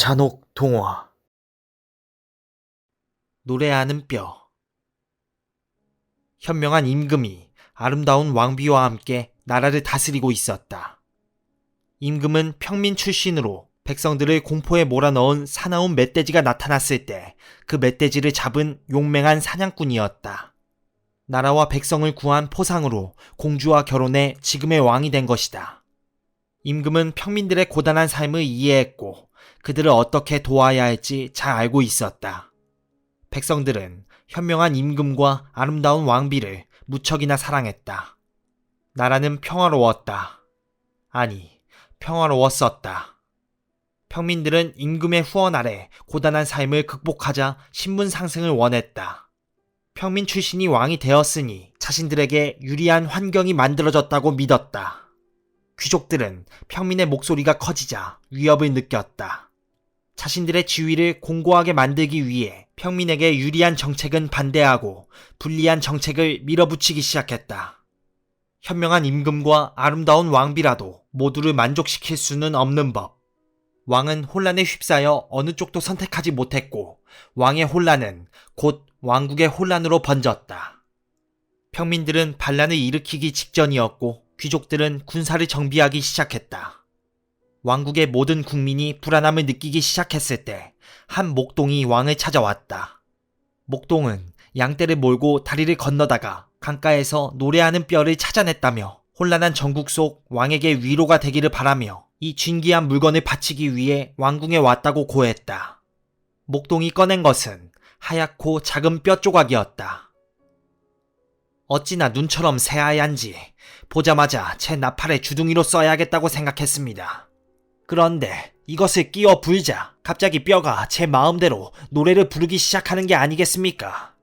잔혹 동화. 노래하는 뼈. 현명한 임금이 아름다운 왕비와 함께 나라를 다스리고 있었다. 임금은 평민 출신으로 백성들을 공포에 몰아넣은 사나운 멧돼지가 나타났을 때 그 멧돼지를 잡은 용맹한 사냥꾼이었다. 나라와 백성을 구한 포상으로 공주와 결혼해 지금의 왕이 된 것이다. 임금은 평민들의 고단한 삶을 이해했고 그들을 어떻게 도와야 할지 잘 알고 있었다. 백성들은 현명한 임금과 아름다운 왕비를 무척이나 사랑했다. 나라는 평화로웠다. 아니, 평화로웠었다. 평민들은 임금의 후원 아래 고단한 삶을 극복하자 신분 상승을 원했다. 평민 출신이 왕이 되었으니 자신들에게 유리한 환경이 만들어졌다고 믿었다. 귀족들은 평민의 목소리가 커지자 위협을 느꼈다. 자신들의 지위를 공고하게 만들기 위해 평민에게 유리한 정책은 반대하고 불리한 정책을 밀어붙이기 시작했다. 현명한 임금과 아름다운 왕비라도 모두를 만족시킬 수는 없는 법. 왕은 혼란에 휩싸여 어느 쪽도 선택하지 못했고 왕의 혼란은 곧 왕국의 혼란으로 번졌다. 평민들은 반란을 일으키기 직전이었고 귀족들은 군사를 정비하기 시작했다. 왕국의 모든 국민이 불안함을 느끼기 시작했을 때 한 목동이 왕을 찾아왔다. 목동은 양떼를 몰고 다리를 건너다가 강가에서 노래하는 뼈를 찾아냈다며 혼란한 전국 속 왕에게 위로가 되기를 바라며 이 진귀한 물건을 바치기 위해 왕궁에 왔다고 고했다. 목동이 꺼낸 것은 하얗고 작은 뼈 조각이었다. 어찌나 눈처럼 새하얀지 보자마자 제 나팔의 주둥이로 써야겠다고 생각했습니다. 그런데 이것을 끼워 불자 갑자기 뼈가 제 마음대로 노래를 부르기 시작하는 게 아니겠습니까?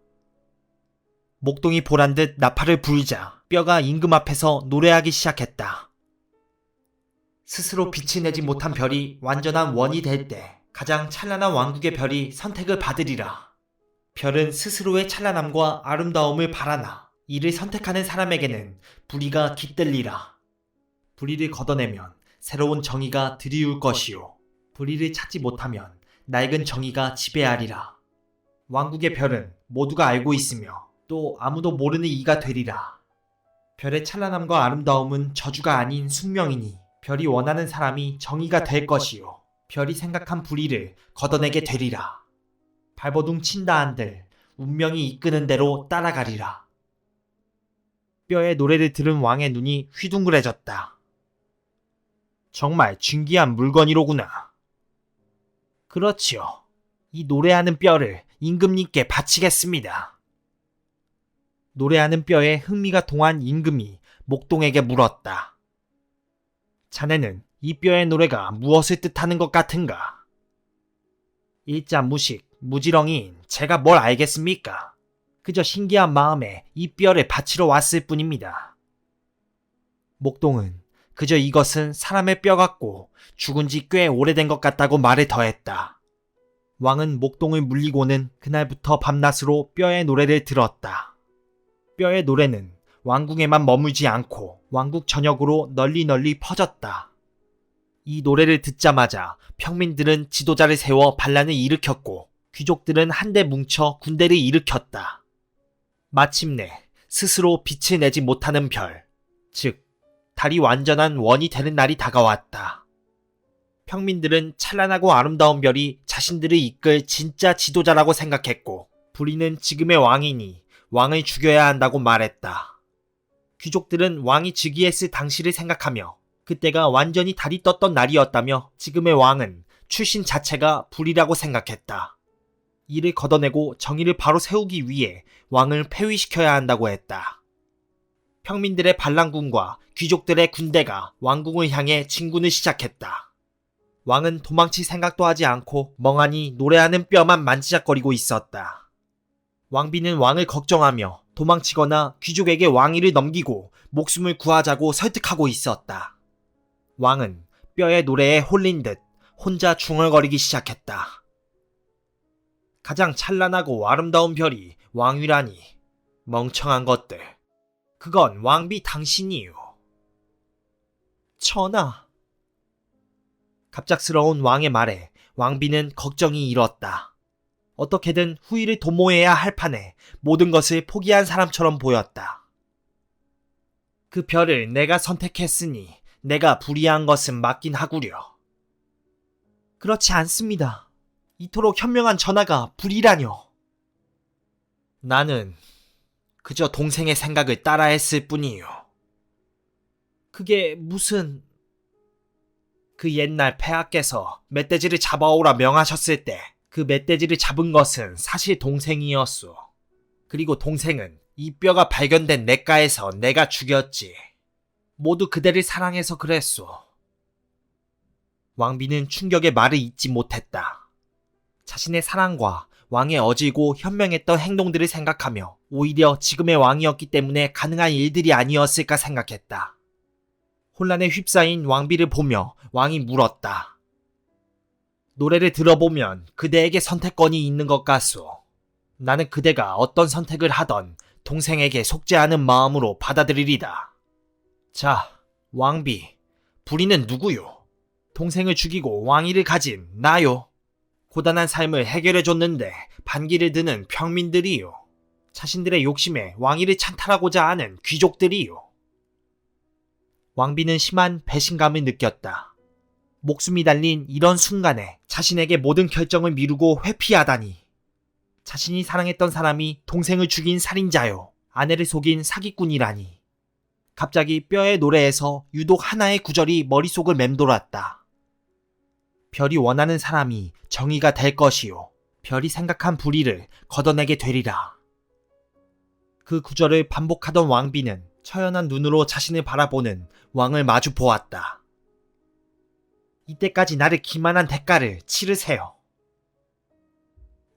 목동이 보란듯 나팔을 불자 뼈가 임금 앞에서 노래하기 시작했다. 스스로 빛이 내지 못한 별이 완전한 원이 될 때 가장 찬란한 왕국의 별이 선택을 받으리라. 별은 스스로의 찬란함과 아름다움을 바라나 이를 선택하는 사람에게는 불의가 깃들리라. 불의를 걷어내면 새로운 정의가 드리울 것이요. 불의를 찾지 못하면 낡은 정의가 지배하리라. 왕국의 별은 모두가 알고 있으며 또 아무도 모르는 이가 되리라. 별의 찬란함과 아름다움은 저주가 아닌 숙명이니 별이 원하는 사람이 정의가 될 것이요. 별이 생각한 불의를 걷어내게 되리라. 발버둥 친다 한들 운명이 이끄는 대로 따라가리라. 뼈의 노래를 들은 왕의 눈이 휘둥그레졌다. 정말 진귀한 물건이로구나. 그렇지요. 이 노래하는 뼈를 임금님께 바치겠습니다. 노래하는 뼈에 흥미가 동한 임금이 목동에게 물었다. 자네는 이 뼈의 노래가 무엇을 뜻하는 것 같은가? 일자무식, 무지렁이인 제가 뭘 알겠습니까? 그저 신기한 마음에 이 뼈를 바치러 왔을 뿐입니다. 목동은 그저 이것은 사람의 뼈 같고 죽은 지 꽤 오래된 것 같다고 말을 더했다. 왕은 목동을 물리고는 그날부터 밤낮으로 뼈의 노래를 들었다. 뼈의 노래는 왕궁에만 머물지 않고 왕국 전역으로 널리 퍼졌다. 이 노래를 듣자마자 평민들은 지도자를 세워 반란을 일으켰고 귀족들은 한데 뭉쳐 군대를 일으켰다. 마침내 스스로 빛을 내지 못하는 별, 즉 달이 완전한 원이 되는 날이 다가왔다. 평민들은 찬란하고 아름다운 별이 자신들을 이끌 진짜 지도자라고 생각했고 불의는 지금의 왕이니 왕을 죽여야 한다고 말했다. 귀족들은 왕이 즉위했을 당시를 생각하며 그때가 완전히 달이 떴던 날이었다며 지금의 왕은 출신 자체가 불의라고 생각했다. 이를 걷어내고 정의를 바로 세우기 위해 왕을 폐위시켜야 한다고 했다. 평민들의 반란군과 귀족들의 군대가 왕궁을 향해 진군을 시작했다. 왕은 도망칠 생각도 하지 않고 멍하니 노래하는 뼈만 만지작거리고 있었다. 왕비는 왕을 걱정하며 도망치거나 귀족에게 왕위를 넘기고 목숨을 구하자고 설득하고 있었다. 왕은 뼈의 노래에 홀린 듯 혼자 중얼거리기 시작했다. 가장 찬란하고 아름다운 별이 왕위라니. 멍청한 것들. 그건 왕비 당신이요. 전하. 갑작스러운 왕의 말에 왕비는 걱정이 일었다. 어떻게든 후일을 도모해야 할 판에 모든 것을 포기한 사람처럼 보였다. 그 별을 내가 선택했으니 내가 불의한 것은 맞긴 하구려. 그렇지 않습니다. 이토록 현명한 전하가 불의라뇨. 나는 그저 동생의 생각을 따라했을 뿐이요. 그게 무슨... 그 옛날 폐하께서 멧돼지를 잡아오라 명하셨을 때 그 멧돼지를 잡은 것은 사실 동생이었소. 그리고 동생은 이 뼈가 발견된 냇가에서 내가 죽였지. 모두 그대를 사랑해서 그랬소. 왕비는 충격의 말을 잇지 못했다. 자신의 사랑과 왕의 어질고 현명했던 행동들을 생각하며 오히려 지금의 왕이었기 때문에 가능한 일들이 아니었을까 생각했다. 혼란에 휩싸인 왕비를 보며 왕이 물었다. 노래를 들어보면 그대에게 선택권이 있는 것 같소. 나는 그대가 어떤 선택을 하던 동생에게 속지 않은 마음으로 받아들이리다. 자, 왕비, 불의는 누구요? 동생을 죽이고 왕위를 가진 나요. 고단한 삶을 해결해줬는데 반기를 드는 평민들이요. 자신들의 욕심에 왕위를 찬탈하고자 하는 귀족들이요. 왕비는 심한 배신감을 느꼈다. 목숨이 달린 이런 순간에 자신에게 모든 결정을 미루고 회피하다니. 자신이 사랑했던 사람이 동생을 죽인 살인자요. 아내를 속인 사기꾼이라니. 갑자기 뼈의 노래에서 유독 하나의 구절이 머릿속을 맴돌았다. 별이 원하는 사람이 정의가 될 것이요. 별이 생각한 불의를 걷어내게 되리라. 그 구절을 반복하던 왕비는 처연한 눈으로 자신을 바라보는 왕을 마주 보았다. 이때까지 나를 기만한 대가를 치르세요.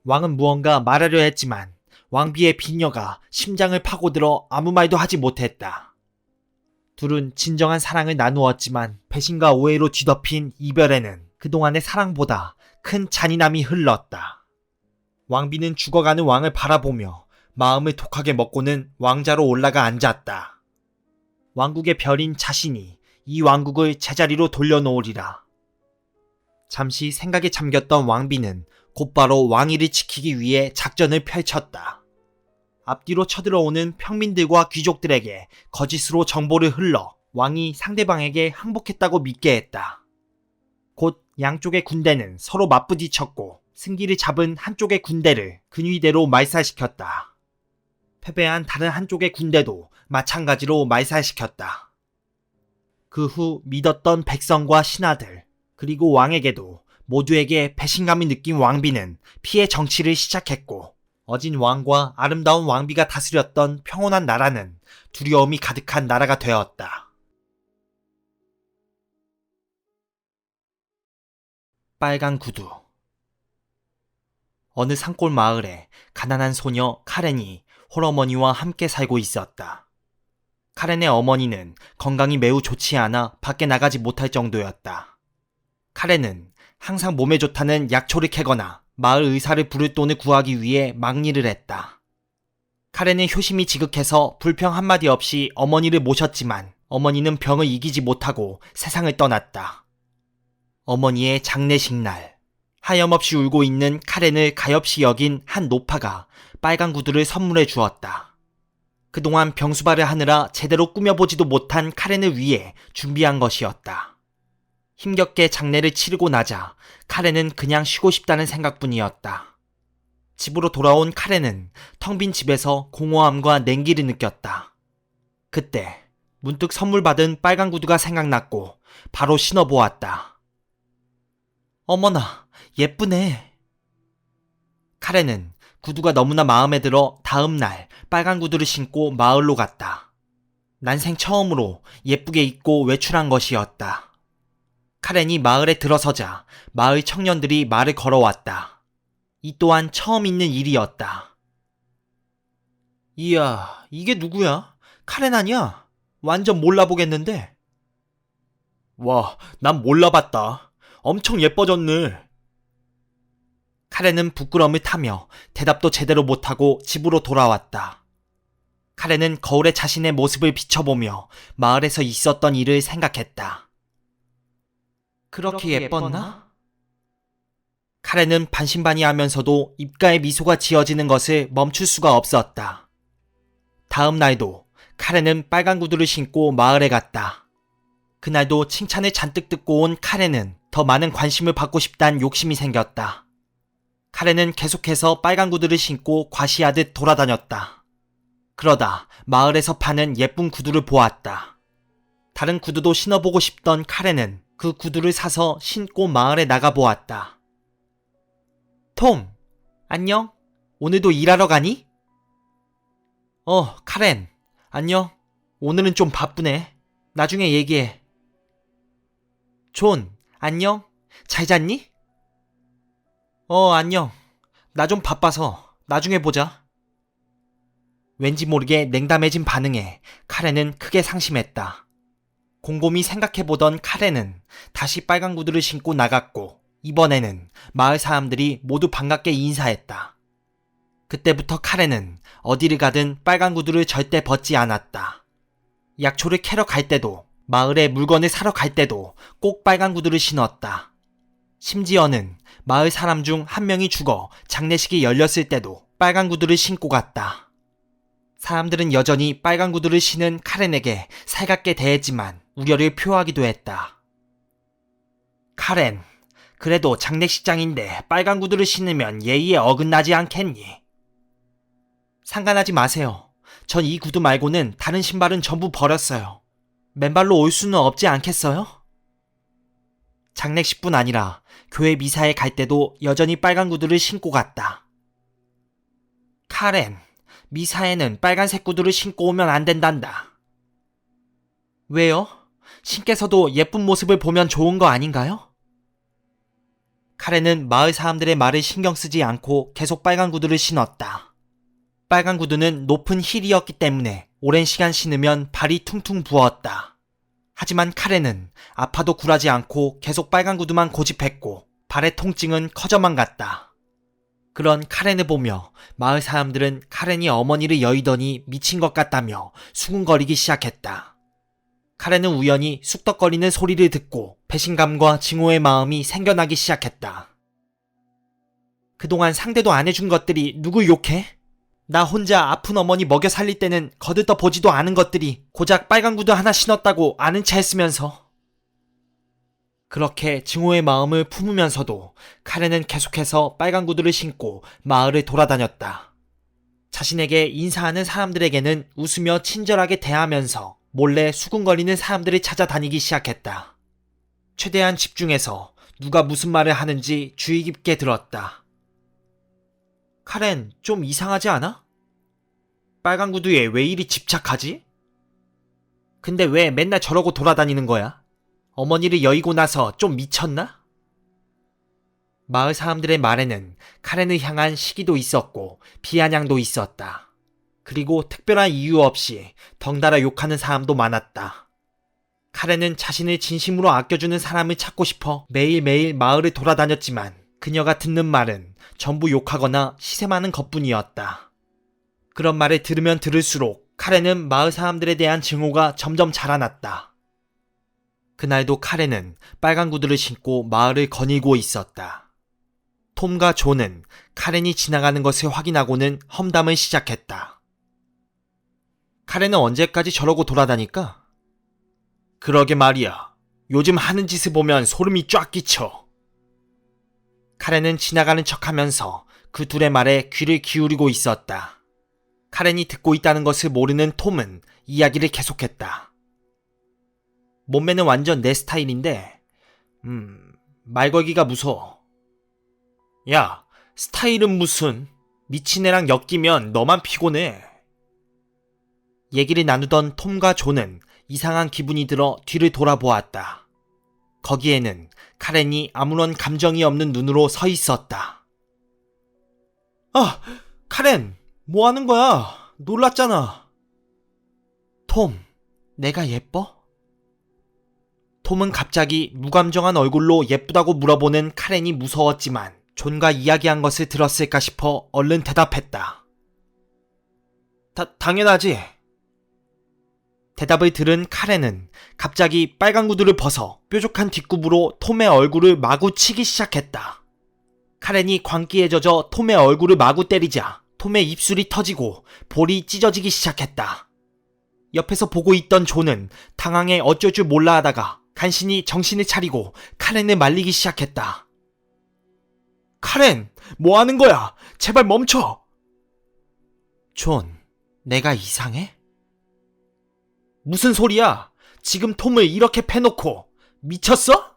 왕은 무언가 말하려 했지만 왕비의 비녀가 심장을 파고들어 아무 말도 하지 못했다. 둘은 진정한 사랑을 나누었지만 배신과 오해로 뒤덮인 이별에는 그동안의 사랑보다 큰 잔인함이 흘렀다. 왕비는 죽어가는 왕을 바라보며 마음을 독하게 먹고는 왕자로 올라가 앉았다. 왕국의 별인 자신이 이 왕국을 제자리로 돌려놓으리라. 잠시 생각에 잠겼던 왕비는 곧바로 왕위를 지키기 위해 작전을 펼쳤다. 앞뒤로 쳐들어오는 평민들과 귀족들에게 거짓으로 정보를 흘러 왕이 상대방에게 항복했다고 믿게 했다. 곧 양쪽의 군대는 서로 맞부딪혔고 승기를 잡은 한쪽의 군대를 근위대로 말살시켰다. 패배한 다른 한쪽의 군대도 마찬가지로 말살시켰다. 그 후 믿었던 백성과 신하들 그리고 왕에게도 모두에게 배신감을 느낀 왕비는 피해 정치를 시작했고 어진 왕과 아름다운 왕비가 다스렸던 평온한 나라는 두려움이 가득한 나라가 되었다. 빨간 구두. 어느 산골 마을에 가난한 소녀 카렌이 홀어머니와 함께 살고 있었다. 카렌의 어머니는 건강이 매우 좋지 않아 밖에 나가지 못할 정도였다. 카렌은 항상 몸에 좋다는 약초를 캐거나 마을 의사를 부를 돈을 구하기 위해 막일을 했다. 카렌은 효심이 지극해서 불평 한마디 없이 어머니를 모셨지만 어머니는 병을 이기지 못하고 세상을 떠났다. 어머니의 장례식 날, 하염없이 울고 있는 카렌을 가엾이 여긴 한 노파가 빨간 구두를 선물해 주었다. 그동안 병수발을 하느라 제대로 꾸며보지도 못한 카렌을 위해 준비한 것이었다. 힘겹게 장례를 치르고 나자 카렌은 그냥 쉬고 싶다는 생각뿐이었다. 집으로 돌아온 카렌은 텅 빈 집에서 공허함과 냉기를 느꼈다. 그때 문득 선물 받은 빨간 구두가 생각났고 바로 신어보았다. 어머나, 예쁘네. 카렌은 구두가 너무나 마음에 들어 다음 날 빨간 구두를 신고 마을로 갔다. 난생 처음으로 예쁘게 입고 외출한 것이었다. 카렌이 마을에 들어서자 마을 청년들이 말을 걸어왔다. 이 또한 처음 있는 일이었다. 이야, 이게 누구야? 카렌 아니야? 완전 몰라보겠는데? 와, 난 몰라봤다. 엄청 예뻐졌네. 카렌은 부끄러움을 타며 대답도 제대로 못하고 집으로 돌아왔다. 카렌은 거울에 자신의 모습을 비춰보며 마을에서 있었던 일을 생각했다. 그렇게 예뻤나? 카렌은 반신반의하면서도 입가에 미소가 지어지는 것을 멈출 수가 없었다. 다음 날도 카렌은 빨간 구두를 신고 마을에 갔다. 그날도 칭찬을 잔뜩 듣고 온 카렌은 더 많은 관심을 받고 싶다는 욕심이 생겼다. 카렌은 계속해서 빨간 구두를 신고 과시하듯 돌아다녔다. 그러다 마을에서 파는 예쁜 구두를 보았다. 다른 구두도 신어보고 싶던 카렌은 그 구두를 사서 신고 마을에 나가보았다. 톰, 안녕? 오늘도 일하러 가니? 카렌, 안녕. 오늘은 좀 바쁘네. 나중에 얘기해. 존, 안녕? 잘 잤니? 안녕. 나 좀 바빠서 나중에 보자. 왠지 모르게 냉담해진 반응에 카렌은 크게 상심했다. 곰곰이 생각해보던 카렌은 다시 빨간 구두를 신고 나갔고 이번에는 마을 사람들이 모두 반갑게 인사했다. 그때부터 카렌은 어디를 가든 빨간 구두를 절대 벗지 않았다. 약초를 캐러 갈 때도 마을에 물건을 사러 갈 때도 꼭 빨간 구두를 신었다. 심지어는 마을 사람 중 한 명이 죽어 장례식이 열렸을 때도 빨간 구두를 신고 갔다. 사람들은 여전히 빨간 구두를 신은 카렌에게 살갑게 대했지만 우려를 표하기도 했다. 카렌, 그래도 장례식장인데 빨간 구두를 신으면 예의에 어긋나지 않겠니? 상관하지 마세요. 전 이 구두 말고는 다른 신발은 전부 버렸어요. 맨발로 올 수는 없지 않겠어요? 장례식뿐 아니라 교회 미사에 갈 때도 여전히 빨간 구두를 신고 갔다. 카렌, 미사에는 빨간색 구두를 신고 오면 안 된단다. 왜요? 신께서도 예쁜 모습을 보면 좋은 거 아닌가요? 카렌은 마을 사람들의 말을 신경 쓰지 않고 계속 빨간 구두를 신었다. 빨간 구두는 높은 힐이었기 때문에 오랜 시간 신으면 발이 퉁퉁 부었다. 하지만 카렌은 아파도 굴하지 않고 계속 빨간 구두만 고집했고 발의 통증은 커져만 갔다. 그런 카렌을 보며 마을 사람들은 카렌이 어머니를 여의더니 미친 것 같다며 수군거리기 시작했다. 카렌은 우연히 쑥덕거리는 소리를 듣고 배신감과 증오의 마음이 생겨나기 시작했다. 그동안 상대도 안 해준 것들이 누굴 욕해? 나 혼자 아픈 어머니 먹여 살릴 때는 거들떠 보지도 않은 것들이 고작 빨간 구두 하나 신었다고 아는 체 했으면서. 그렇게 증오의 마음을 품으면서도 카렌은 계속해서 빨간 구두를 신고 마을을 돌아다녔다. 자신에게 인사하는 사람들에게는 웃으며 친절하게 대하면서 몰래 수군거리는 사람들을 찾아다니기 시작했다. 최대한 집중해서 누가 무슨 말을 하는지 주의 깊게 들었다. 카렌, 좀 이상하지 않아? 빨간 구두에 왜 이리 집착하지? 근데 왜 맨날 저러고 돌아다니는 거야? 어머니를 여의고 나서 좀 미쳤나? 마을 사람들의 말에는 카렌을 향한 시기도 있었고 비아냥도 있었다. 그리고 특별한 이유 없이 덩달아 욕하는 사람도 많았다. 카렌은 자신을 진심으로 아껴주는 사람을 찾고 싶어 매일매일 마을을 돌아다녔지만 그녀가 듣는 말은 전부 욕하거나 시샘하는 것뿐이었다. 그런 말을 들으면 들을수록 카렌은 마을 사람들에 대한 증오가 점점 자라났다. 그날도 카렌은 빨간 구두를 신고 마을을 거닐고 있었다. 톰과 존은 카렌이 지나가는 것을 확인하고는 험담을 시작했다. 카렌은 언제까지 저러고 돌아다닐까? 그러게 말이야. 요즘 하는 짓을 보면 소름이 쫙 끼쳐. 카렌은 지나가는 척하면서 그 둘의 말에 귀를 기울이고 있었다. 카렌이 듣고 있다는 것을 모르는 톰은 이야기를 계속했다. 몸매는 완전 내 스타일인데 말 걸기가 무서워. 야, 스타일은 무슨. 미친 애랑 엮이면 너만 피곤해. 얘기를 나누던 톰과 존은 이상한 기분이 들어 뒤를 돌아보았다. 거기에는 카렌이 아무런 감정이 없는 눈으로 서 있었다. 아, 카렌, 뭐 하는 거야? 놀랐잖아. 톰, 내가 예뻐? 톰은 갑자기 무감정한 얼굴로 예쁘다고 물어보는 카렌이 무서웠지만 존과 이야기한 것을 들었을까 싶어 얼른 대답했다. 당연하지. 대답을 들은 카렌은 갑자기 빨간 구두를 벗어 뾰족한 뒷굽으로 톰의 얼굴을 마구 치기 시작했다. 카렌이 광기에 젖어 톰의 얼굴을 마구 때리자 톰의 입술이 터지고 볼이 찢어지기 시작했다. 옆에서 보고 있던 존은 당황해 어쩔 줄 몰라 하다가 간신히 정신을 차리고 카렌을 말리기 시작했다. 카렌, 뭐 하는 거야? 제발 멈춰! 존, 내가 이상해? 무슨 소리야? 지금 톰을 이렇게 패놓고 미쳤어?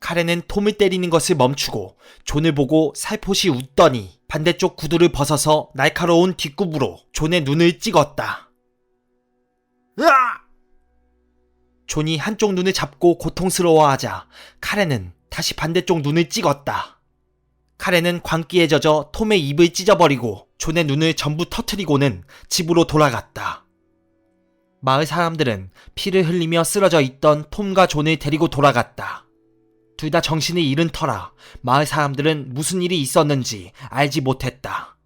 카렌은 톰을 때리는 것을 멈추고 존을 보고 살포시 웃더니 반대쪽 구두를 벗어서 날카로운 뒷굽으로 존의 눈을 찍었다. 으아! 존이 한쪽 눈을 잡고 고통스러워하자 카렌은 다시 반대쪽 눈을 찍었다. 카렌은 광기에 젖어 톰의 입을 찢어버리고 존의 눈을 전부 터트리고는 집으로 돌아갔다. 마을 사람들은 피를 흘리며 쓰러져 있던 톰과 존을 데리고 돌아갔다. 둘 다 정신을 잃은 터라 마을 사람들은 무슨 일이 있었는지 알지 못했다.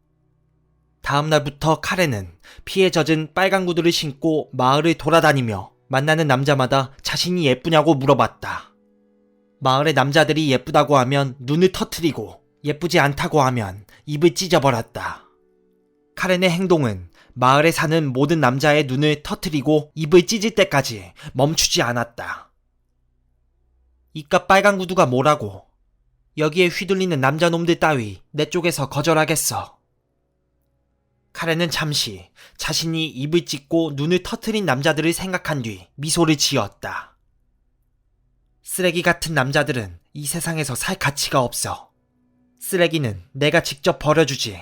다음 날부터 카렌은 피에 젖은 빨간 구두를 신고 마을을 돌아다니며 만나는 남자마다 자신이 예쁘냐고 물어봤다. 마을의 남자들이 예쁘다고 하면 눈을 터트리고 예쁘지 않다고 하면 입을 찢어버렸다. 카렌의 행동은 마을에 사는 모든 남자의 눈을 터트리고 입을 찢을 때까지 멈추지 않았다. 이깟 빨간 구두가 뭐라고? 여기에 휘둘리는 남자놈들 따위 내 쪽에서 거절하겠어. 카렌은 잠시 자신이 입을 찢고 눈을 터트린 남자들을 생각한 뒤 미소를 지었다. 쓰레기 같은 남자들은 이 세상에서 살 가치가 없어. 쓰레기는 내가 직접 버려주지.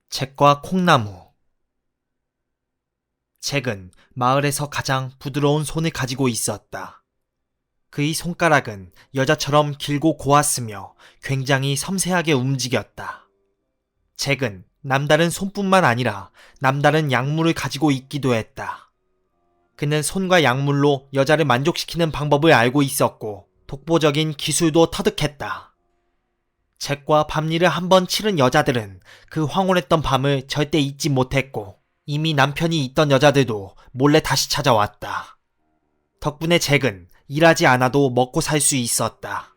잭과 콩나무. 잭은 마을에서 가장 부드러운 손을 가지고 있었다. 그의 손가락은 여자처럼 길고 고왔으며 굉장히 섬세하게 움직였다. 잭은 남다른 손뿐만 아니라 남다른 약물을 가지고 있기도 했다. 그는 손과 약물로 여자를 만족시키는 방법을 알고 있었고 독보적인 기술도 터득했다. 잭과 밤일을 한번 치른 여자들은 그 황홀했던 밤을 절대 잊지 못했고 이미 남편이 있던 여자들도 몰래 다시 찾아왔다. 덕분에 잭은 일하지 않아도 먹고 살 수 있었다.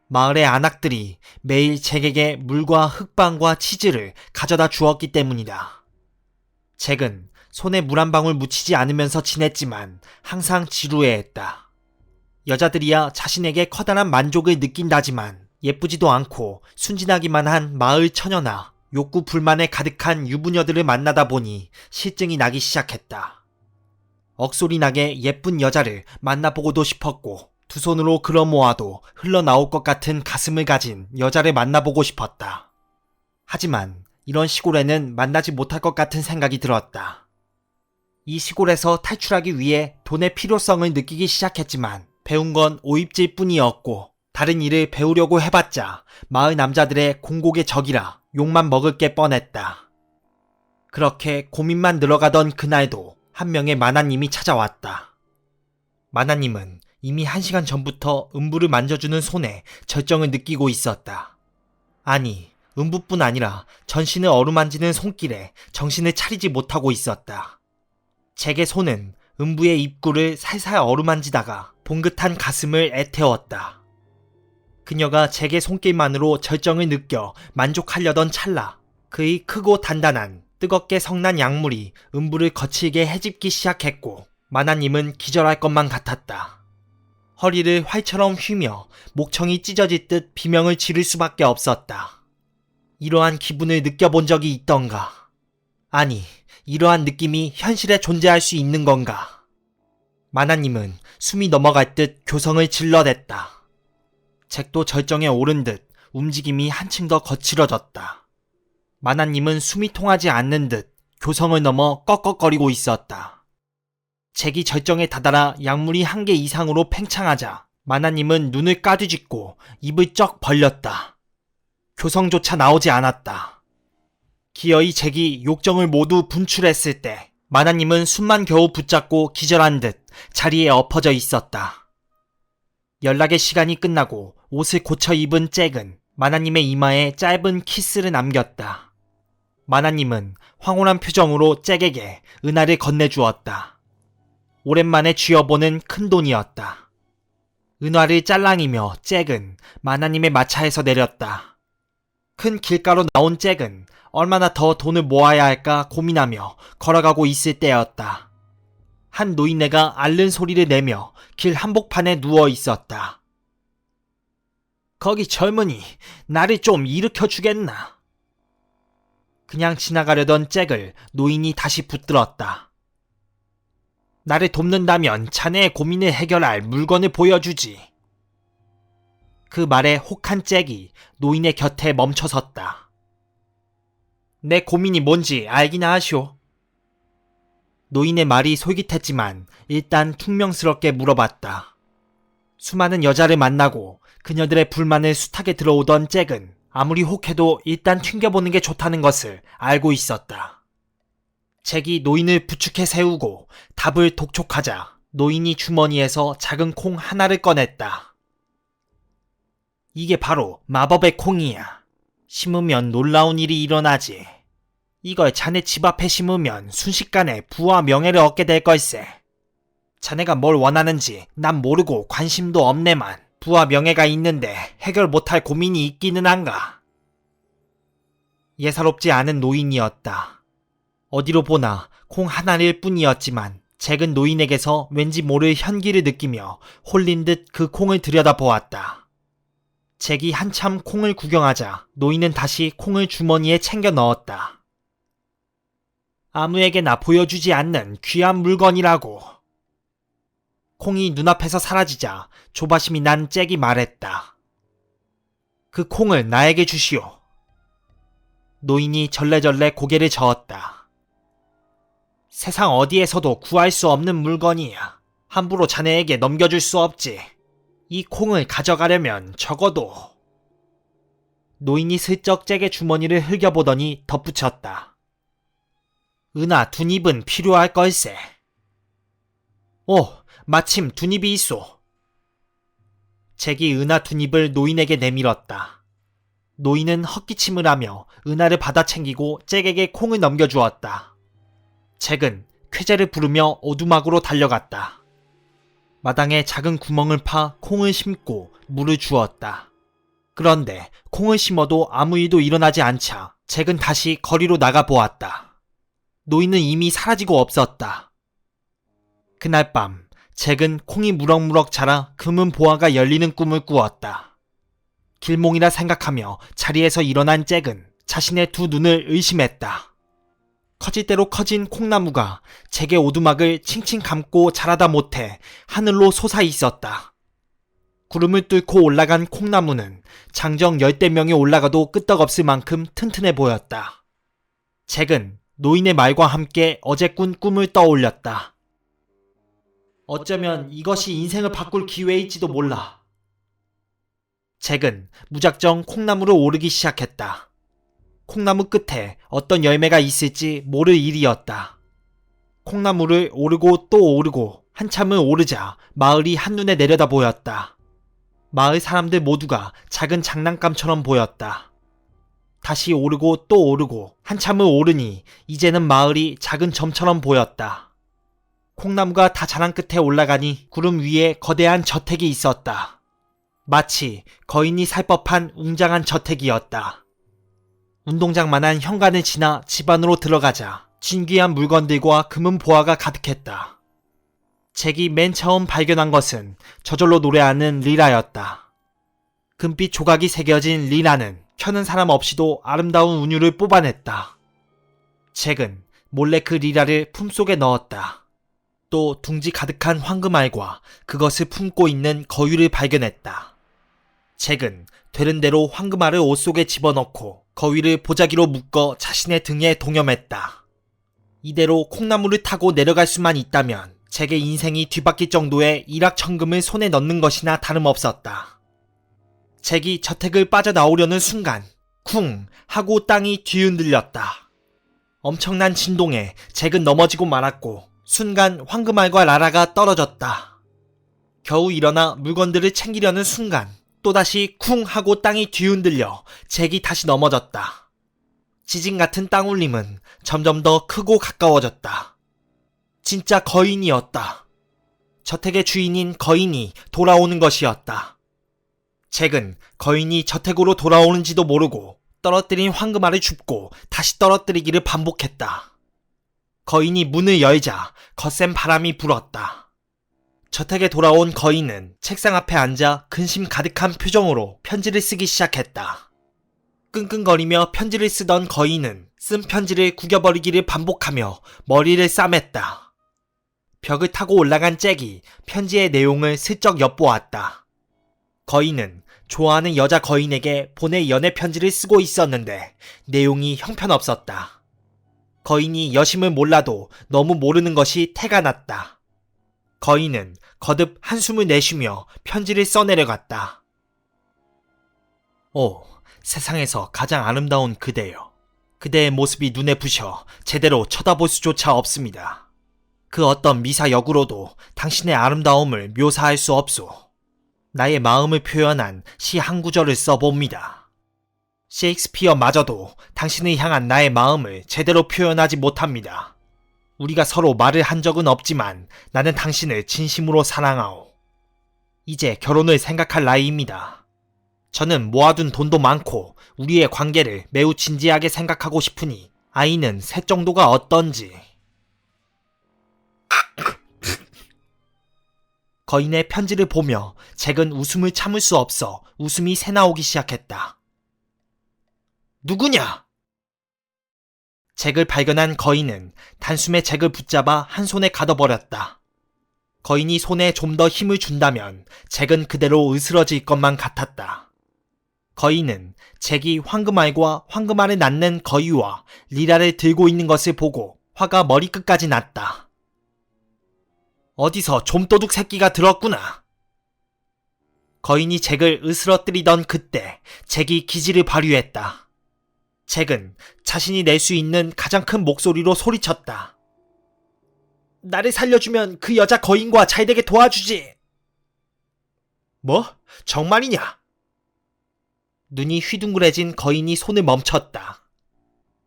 마을의 안악들이 매일 잭에게 물과 흙빵과 치즈를 가져다 주었기 때문이다. 잭은 손에 물 한 방울 묻히지 않으면서 지냈지만 항상 지루해했다. 여자들이야 자신에게 커다란 만족을 느낀다지만 예쁘지도 않고 순진하기만 한 마을 처녀나 욕구 불만에 가득한 유부녀들을 만나다 보니 실증이 나기 시작했다. 억소리 나게 예쁜 여자를 만나보고도 싶었고 두 손으로 걸어 모아도 흘러나올 것 같은 가슴을 가진 여자를 만나보고 싶었다. 하지만 이런 시골에는 만나지 못할 것 같은 생각이 들었다. 이 시골에서 탈출하기 위해 돈의 필요성을 느끼기 시작했지만 배운 건 오입질 뿐이었고 다른 일을 배우려고 해봤자 마을 남자들의 공곡의 적이라 욕만 먹을 게 뻔했다. 그렇게 고민만 늘어가던 그날도 한 명의 마나님이 찾아왔다. 마나님은 이미 1시간 전부터 음부를 만져주는 손에 절정을 느끼고 있었다. 아니, 음부뿐 아니라 전신을 어루만지는 손길에 정신을 차리지 못하고 있었다. 잭의 손은 음부의 입구를 살살 어루만지다가 봉긋한 가슴을 애태웠다. 그녀가 잭의 손길만으로 절정을 느껴 만족하려던 찰나 그의 크고 단단한 뜨겁게 성난 약물이 음부를 거칠게 헤집기 시작했고 마나님은 기절할 것만 같았다. 허리를 활처럼 휘며 목청이 찢어질 듯 비명을 지를 수밖에 없었다. 이러한 기분을 느껴본 적이 있던가? 아니, 이러한 느낌이 현실에 존재할 수 있는 건가? 마나님은 숨이 넘어갈 듯 교성을 질러댔다. 잭도 절정에 오른 듯 움직임이 한층 더 거칠어졌다. 마나님은 숨이 통하지 않는 듯 교성을 넘어 꺽꺽거리고 있었다. 잭이 절정에 다다라 약물이 한개 이상으로 팽창하자 마나님은 눈을 까뒤집고 입을 쩍 벌렸다. 교성조차 나오지 않았다. 기어이 잭이 욕정을 모두 분출했을 때 마나님은 숨만 겨우 붙잡고 기절한 듯 자리에 엎어져 있었다. 연락의 시간이 끝나고 옷을 고쳐 입은 잭은 마나님의 이마에 짧은 키스를 남겼다. 마나님은 황홀한 표정으로 잭에게 은하를 건네주었다. 오랜만에 쥐어보는 큰돈이었다. 은화를 짤랑이며 잭은 마나님의 마차에서 내렸다. 큰 길가로 나온 잭은 얼마나 더 돈을 모아야 할까 고민하며 걸어가고 있을 때였다. 한 노인네가 앓는 소리를 내며 길 한복판에 누워 있었다. 거기 젊은이, 나를 좀 일으켜주겠나? 그냥 지나가려던 잭을 노인이 다시 붙들었다. 나를 돕는다면 자네의 고민을 해결할 물건을 보여주지. 그 말에 혹한 잭이 노인의 곁에 멈춰섰다. 내 고민이 뭔지 알기나 하시오. 노인의 말이 솔깃했지만 일단 퉁명스럽게 물어봤다. 수많은 여자를 만나고 그녀들의 불만을 숱하게 들어오던 잭은 아무리 혹해도 일단 튕겨보는 게 좋다는 것을 알고 있었다. 잭이 노인을 부축해 세우고 답을 독촉하자 노인이 주머니에서 작은 콩 하나를 꺼냈다. 이게 바로 마법의 콩이야. 심으면 놀라운 일이 일어나지. 이걸 자네 집 앞에 심으면 순식간에 부와 명예를 얻게 될 걸세. 자네가 뭘 원하는지 난 모르고 관심도 없네만 부와 명예가 있는데 해결 못할 고민이 있기는 한가. 예사롭지 않은 노인이었다. 어디로 보나 콩 하나일 뿐이었지만 잭은 노인에게서 왠지 모를 현기를 느끼며 홀린 듯 그 콩을 들여다보았다. 잭이 한참 콩을 구경하자 노인은 다시 콩을 주머니에 챙겨 넣었다. 아무에게나 보여주지 않는 귀한 물건이라고. 콩이 눈앞에서 사라지자 조바심이 난 잭이 말했다. 그 콩을 나에게 주시오. 노인이 절레절레 고개를 저었다. 세상 어디에서도 구할 수 없는 물건이야. 함부로 자네에게 넘겨줄 수 없지. 이 콩을 가져가려면 적어도. 노인이 슬쩍 잭의 주머니를 흘겨보더니 덧붙였다. 은하 두 닙은 필요할 걸세. 오, 마침 두 닙이 있소. 잭이 은하 두 닙을 노인에게 내밀었다. 노인은 헛기침을 하며 은하를 받아 챙기고 잭에게 콩을 넘겨주었다. 잭은 쾌재를 부르며 오두막으로 달려갔다. 마당에 작은 구멍을 파 콩을 심고 물을 주었다. 그런데 콩을 심어도 아무 일도 일어나지 않자 잭은 다시 거리로 나가 보았다. 노인은 이미 사라지고 없었다. 그날 밤 잭은 콩이 무럭무럭 자라 금은 보화가 열리는 꿈을 꾸었다. 길몽이라 생각하며 자리에서 일어난 잭은 자신의 두 눈을 의심했다. 커질 대로 커진 콩나무가 잭의 오두막을 칭칭 감고 자라다 못해 하늘로 솟아 있었다. 구름을 뚫고 올라간 콩나무는 장정 열대 명이 올라가도 끄떡없을 만큼 튼튼해 보였다. 잭은 노인의 말과 함께 어제 꾼 꿈을 떠올렸다. 어쩌면 이것이 인생을 바꿀 기회일지도 몰라. 잭은 무작정 콩나무를 오르기 시작했다. 콩나무 끝에 어떤 열매가 있을지 모를 일이었다. 콩나무를 오르고 또 오르고 한참을 오르자 마을이 한눈에 내려다 보였다. 마을 사람들 모두가 작은 장난감처럼 보였다. 다시 오르고 또 오르고 한참을 오르니 이제는 마을이 작은 점처럼 보였다. 콩나무가 다 자란 끝에 올라가니 구름 위에 거대한 저택이 있었다. 마치 거인이 살 법한 웅장한 저택이었다. 운동장만한 현관을 지나 집 안으로 들어가자 진귀한 물건들과 금은 보화가 가득했다. 잭이 맨 처음 발견한 것은 저절로 노래하는 리라였다. 금빛 조각이 새겨진 리라는 켜는 사람 없이도 아름다운 운율을 뽑아냈다. 잭은 몰래 그 리라를 품속에 넣었다. 또 둥지 가득한 황금알과 그것을 품고 있는 거위를 발견했다. 잭은 되는 대로 황금알을 옷 속에 집어넣고 거위를 보자기로 묶어 자신의 등에 동여맸다. 이대로 콩나무를 타고 내려갈 수만 있다면 잭의 인생이 뒤바뀔 정도의 일확천금을 손에 넣는 것이나 다름없었다. 잭이 저택을 빠져나오려는 순간 쿵 하고 땅이 뒤흔들렸다. 엄청난 진동에 잭은 넘어지고 말았고 순간 황금알과 라라가 떨어졌다. 겨우 일어나 물건들을 챙기려는 순간 또다시 쿵 하고 땅이 뒤흔들려 잭이 다시 넘어졌다. 지진 같은 땅울림은 점점 더 크고 가까워졌다. 진짜 거인이었다. 저택의 주인인 거인이 돌아오는 것이었다. 잭은 거인이 저택으로 돌아오는지도 모르고 떨어뜨린 황금알을 줍고 다시 떨어뜨리기를 반복했다. 거인이 문을 열자 거센 바람이 불었다. 저택에 돌아온 거인은 책상 앞에 앉아 근심 가득한 표정으로 편지를 쓰기 시작했다. 끙끙거리며 편지를 쓰던 거인은 쓴 편지를 구겨버리기를 반복하며 머리를 싸맸다. 벽을 타고 올라간 잭이 편지의 내용을 슬쩍 엿보았다. 거인은 좋아하는 여자 거인에게 보낼 연애 편지를 쓰고 있었는데 내용이 형편없었다. 거인이 여심을 몰라도 너무 모르는 것이 태가 났다. 거인은 거듭 한숨을 내쉬며 편지를 써내려갔다. 오, 세상에서 가장 아름다운 그대여. 그대의 모습이 눈에 부셔 제대로 쳐다볼 수조차 없습니다. 그 어떤 미사역으로도 당신의 아름다움을 묘사할 수 없소. 나의 마음을 표현한 시 한 구절을 써봅니다. 셰익스피어마저도 당신을 향한 나의 마음을 제대로 표현하지 못합니다. 우리가 서로 말을 한 적은 없지만 나는 당신을 진심으로 사랑하오. 이제 결혼을 생각할 나이입니다. 저는 모아둔 돈도 많고 우리의 관계를 매우 진지하게 생각하고 싶으니 아이는 셋 정도가 어떤지. 거인의 편지를 보며 잭은 웃음을 참을 수 없어 웃음이 새나오기 시작했다. 누구냐? 잭을 발견한 거인은 단숨에 잭을 붙잡아 한 손에 가둬버렸다. 거인이 손에 좀 더 힘을 준다면 잭은 그대로 으스러질 것만 같았다. 거인은 잭이 황금알과 황금알을 낳는 거위와 리라를 들고 있는 것을 보고 화가 머리끝까지 났다. 어디서 좀도둑 새끼가 들었구나. 거인이 잭을 으스러뜨리던 그때 잭이 기지를 발휘했다. 잭은 자신이 낼 수 있는 가장 큰 목소리로 소리쳤다. 나를 살려주면 그 여자 거인과 잘되게 도와주지. 뭐? 정말이냐? 눈이 휘둥그레진 거인이 손을 멈췄다.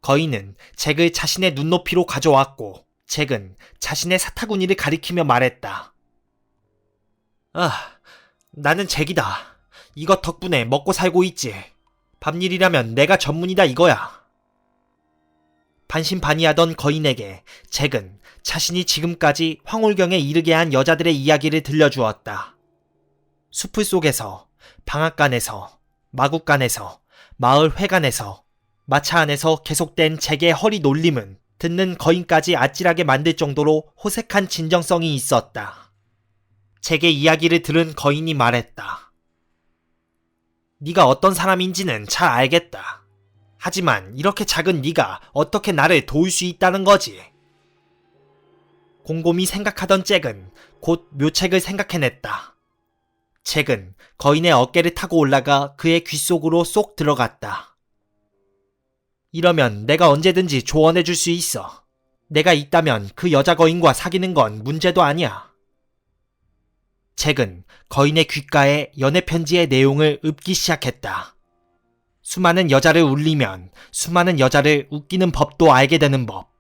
거인은 잭을 자신의 눈높이로 가져왔고 잭은 자신의 사타구니를 가리키며 말했다. 나는 잭이다. 이것 덕분에 먹고 살고 있지. 밤일이라면 내가 전문이다 이거야. 반신반의하던 거인에게 잭은 자신이 지금까지 황홀경에 이르게 한 여자들의 이야기를 들려주었다. 숲을 속에서, 방앗간에서, 마국간에서, 마을 회관에서, 마차 안에서 계속된 잭의 허리 놀림은 듣는 거인까지 아찔하게 만들 정도로 호색한 진정성이 있었다. 잭의 이야기를 들은 거인이 말했다. 네가 어떤 사람인지는 잘 알겠다. 하지만 이렇게 작은 네가 어떻게 나를 도울 수 있다는 거지? 곰곰이 생각하던 잭은 곧 묘책을 생각해냈다. 잭은 거인의 어깨를 타고 올라가 그의 귀 속으로 쏙 들어갔다. 이러면 내가 언제든지 조언해줄 수 있어. 내가 있다면 그 여자 거인과 사귀는 건 문제도 아니야. 잭은 거인의 귓가에 연애 편지의 내용을 읊기 시작했다. 수많은 여자를 울리면 수많은 여자를 웃기는 법도 알게 되는 법.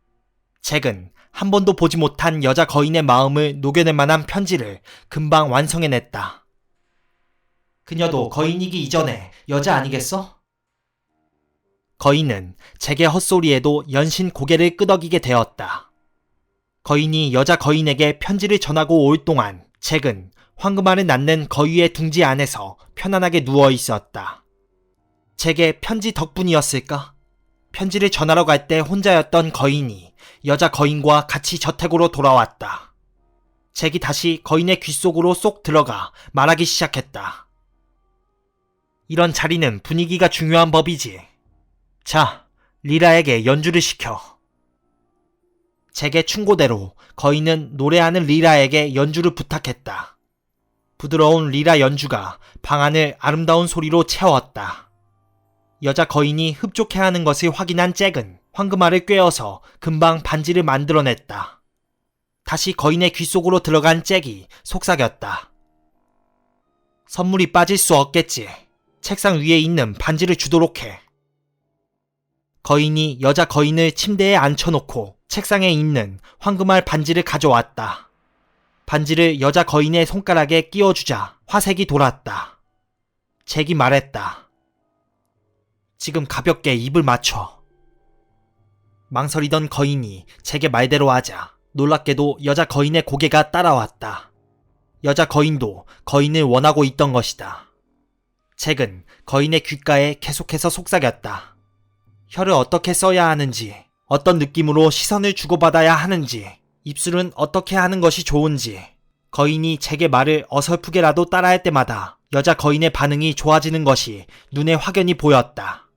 잭은 한 번도 보지 못한 여자 거인의 마음을 녹여낼 만한 편지를 금방 완성해냈다. 그녀도 거인이기 이전에 여자 아니겠어? 거인은 잭의 헛소리에도 연신 고개를 끄덕이게 되었다. 거인이 여자 거인에게 편지를 전하고 올 동안 잭은 황금알을 낳는 거위의 둥지 안에서 편안하게 누워 있었다. 잭의 편지 덕분이었을까? 편지를 전하러 갈 때 혼자였던 거인이 여자 거인과 같이 저택으로 돌아왔다. 잭이 다시 거인의 귀 속으로 쏙 들어가 말하기 시작했다. 이런 자리는 분위기가 중요한 법이지. 자, 리라에게 연주를 시켜. 잭의 충고대로 거인은 노래하는 리라에게 연주를 부탁했다. 부드러운 리라 연주가 방안을 아름다운 소리로 채웠다. 여자 거인이 흡족해하는 것을 확인한 잭은 황금알을 꿰어서 금방 반지를 만들어냈다. 다시 거인의 귀 속으로 들어간 잭이 속삭였다. 선물이 빠질 수 없겠지. 책상 위에 있는 반지를 주도록 해. 거인이 여자 거인을 침대에 앉혀놓고 책상에 있는 황금알 반지를 가져왔다. 반지를 여자 거인의 손가락에 끼워주자 화색이 돌았다. 잭이 말했다. 지금 가볍게 입을 맞춰. 망설이던 거인이 잭의 말대로 하자 놀랍게도 여자 거인의 고개가 따라왔다. 여자 거인도 거인을 원하고 있던 것이다. 잭은 거인의 귓가에 계속해서 속삭였다. 혀를 어떻게 써야 하는지, 어떤 느낌으로 시선을 주고받아야 하는지, 입술은 어떻게 하는 것이 좋은지. 거인이 잭의 말을 어설프게라도 따라할 때마다 여자 거인의 반응이 좋아지는 것이 눈에 확연히 보였다.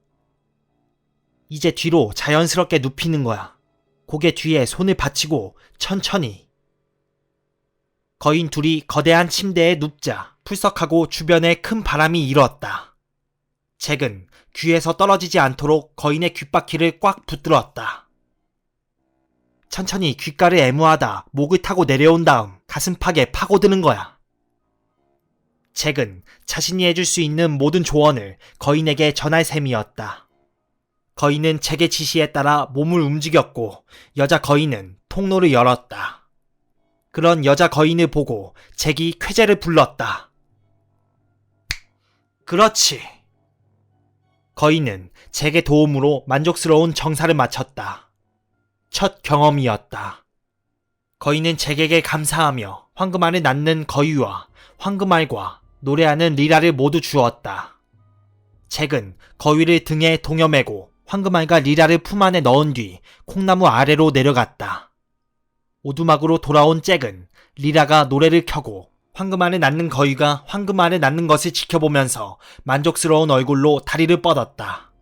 이제 뒤로 자연스럽게 눕히는 거야. 고개 뒤에 손을 받치고 천천히. 거인 둘이 거대한 침대에 눕자 풀썩하고 주변에 큰 바람이 일었다. 잭은 귀에서 떨어지지 않도록 거인의 귓바퀴를 꽉 붙들었다. 천천히 귓가를 애무하다 목을 타고 내려온 다음 가슴팍에 파고드는 거야. 잭은 자신이 해줄 수 있는 모든 조언을 거인에게 전할 셈이었다. 거인은 잭의 지시에 따라 몸을 움직였고 여자 거인은 통로를 열었다. 그런 여자 거인을 보고 잭이 쾌재를 불렀다. 그렇지. 거인은 잭의 도움으로 만족스러운 정사를 마쳤다. 첫 경험이었다. 거인은 잭에게 감사하며 황금알을 낳는 거위와 황금알과 노래하는 리라를 모두 주었다. 잭은 거위를 등에 동여매고 황금알과 리라를 품 안에 넣은 뒤 콩나무 아래로 내려갔다. 오두막으로 돌아온 잭은 리라가 노래를 켜고 황금알을 낳는 거위가 황금알을 낳는 것을 지켜보면서 만족스러운 얼굴로 다리를 뻗었다.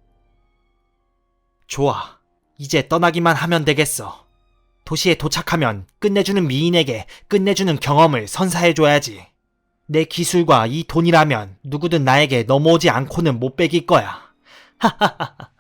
좋아. 이제 떠나기만 하면 되겠어. 도시에 도착하면 끝내주는 미인에게 끝내주는 경험을 선사해줘야지. 내 기술과 이 돈이라면 누구든 나에게 넘어오지 않고는 못 베길 거야. 하하하하.